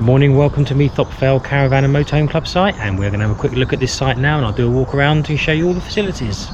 Good morning, welcome to Meathop Fell Caravan and Motorhome Club site, and we're going to have a quick look at this site now, and I'll do a walk around to show you all the facilities.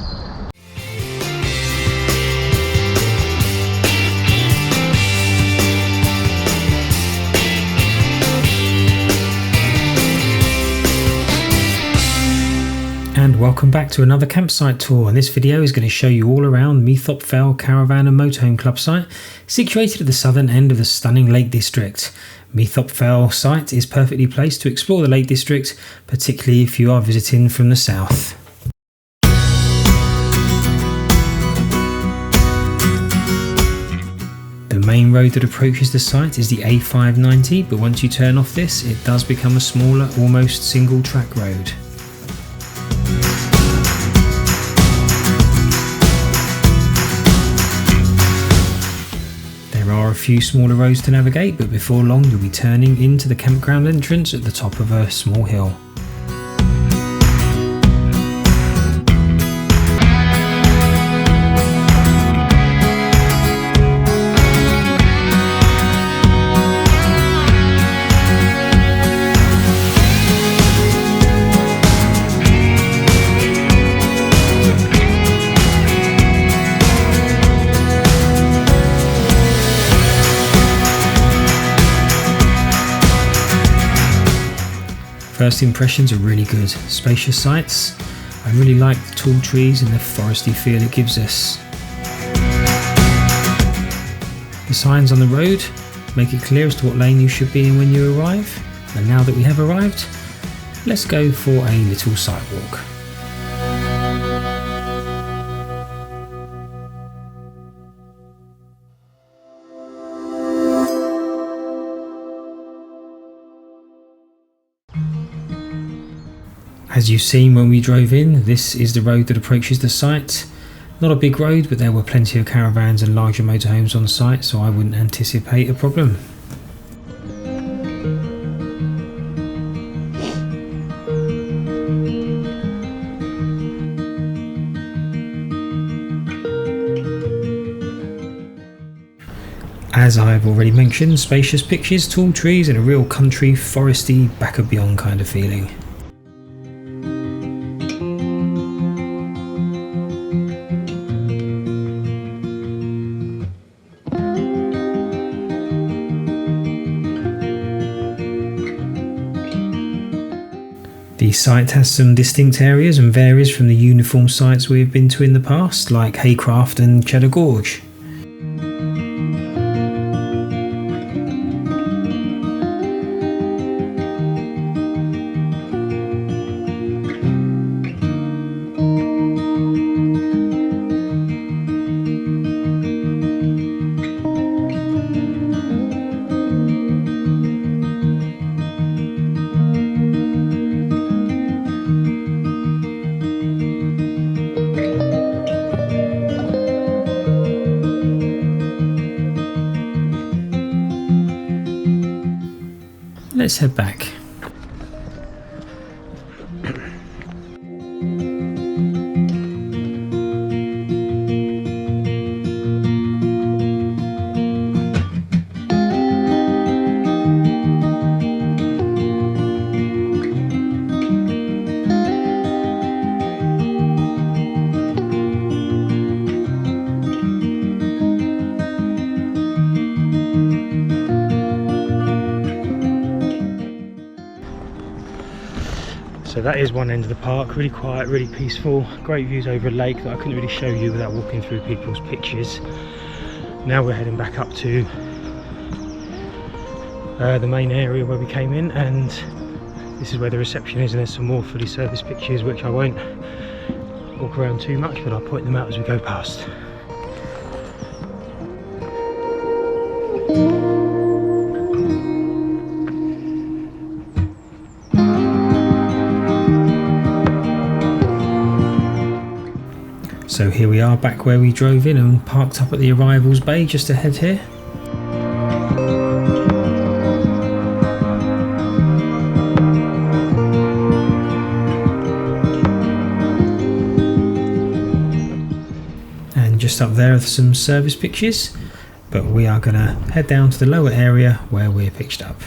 And welcome back to another campsite tour, and this video is going to show you all around Meathop Fell Caravan and Motorhome Club site, situated at the southern end of the stunning Lake District. Meathop Fell site is perfectly placed to explore the Lake District, particularly if you are visiting from the south. The main road that approaches the site is the A590, but once you turn off this, it does become a smaller, almost single track road. There are a few smaller roads to navigate, but before long you'll be turning into the campground entrance at the top of a small hill. First impressions are really good. Spacious sites. I really like the tall trees and the foresty feel it gives us. The signs on the road make it clear as to what lane you should be in when you arrive. And now that we have arrived, let's go for a little site walk. As you've seen when we drove in, this is the road that approaches the site. Not a big road, but there were plenty of caravans and larger motorhomes on site, so I wouldn't anticipate a problem. As I've already mentioned, spacious pitches, tall trees and a real country, foresty, back of beyond kind of feeling. The site has some distinct areas and varies from the uniform sites we have been to in the past, like Haycraft and Cheddar Gorge. Let's head back. So that is one end of the park, really quiet, really peaceful, great views over a lake that I couldn't really show you without walking through people's pictures. Now we're heading back up to the main area where we came in, and this is where the reception is, and there's some more fully serviced pictures which I won't walk around too much, but I'll point them out as we go past. So here we are back where we drove in and parked up at the arrivals bay just ahead here. And just up there are some service pitches, but we are going to head down to the lower area where we're pitched up.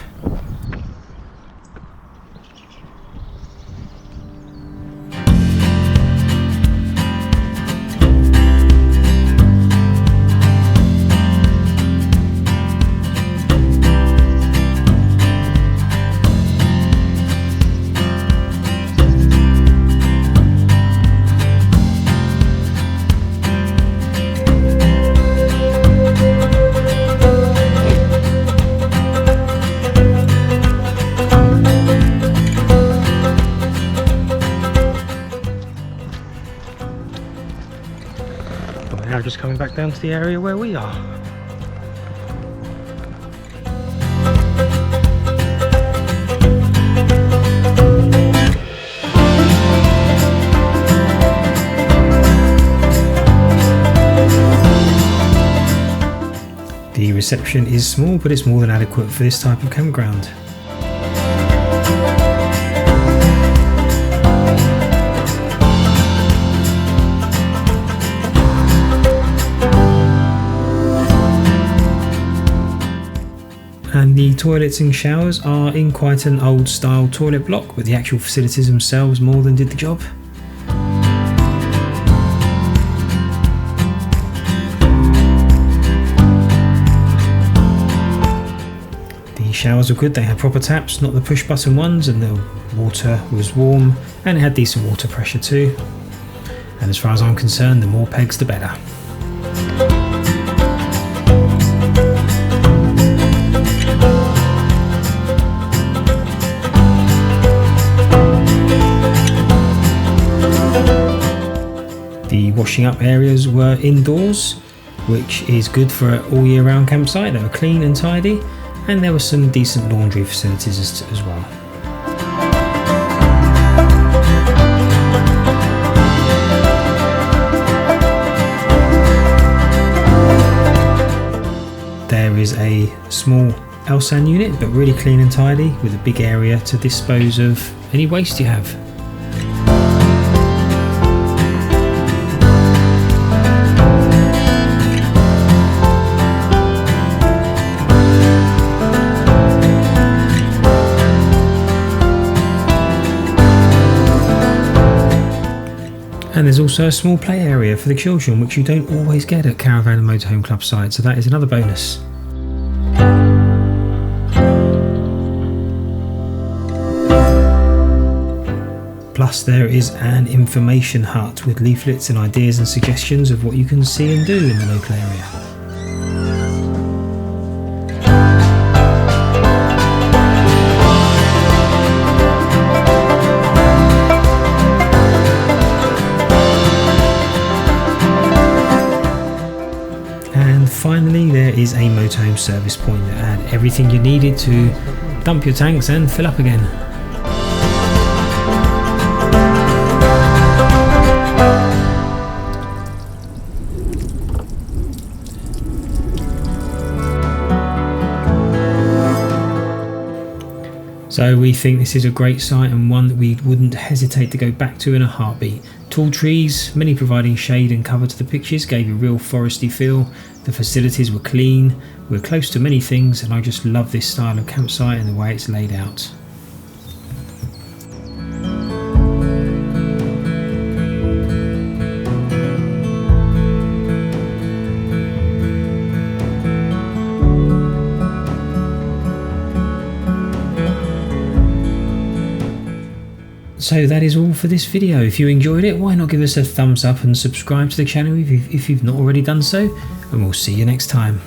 just coming back down to the area where we are. The reception is small, but it's more than adequate for this type of campground. And the toilets and showers are in quite an old style toilet block, but the actual facilities themselves more than did the job. The showers were good, they had proper taps, not the push button ones, and the water was warm and it had decent water pressure too. And as far as I'm concerned, the more pegs the better. The washing up areas were indoors, which is good for an all year round campsite. They were clean and tidy, and there were some decent laundry facilities as well. There is a small Elsan unit, but really clean and tidy, with a big area to dispose of any waste you have. And there's also a small play area for the children, which you don't always get at caravan and motorhome club sites, so that is another bonus. Plus there is an information hut with leaflets and ideas and suggestions of what you can see and do in the local area. Finally, there is a motorhome service point that had everything you needed to dump your tanks and fill up again. So we think this is a great site and one that we wouldn't hesitate to go back to in a heartbeat. Tall trees, many providing shade and cover to the pictures, gave a real foresty feel. The facilities were clean, we were close to many things, and I just love this style of campsite and the way it's laid out. So that is all for this video. If you enjoyed it, why not give us a thumbs up and subscribe to the channel if you've not already done so, and we'll see you next time.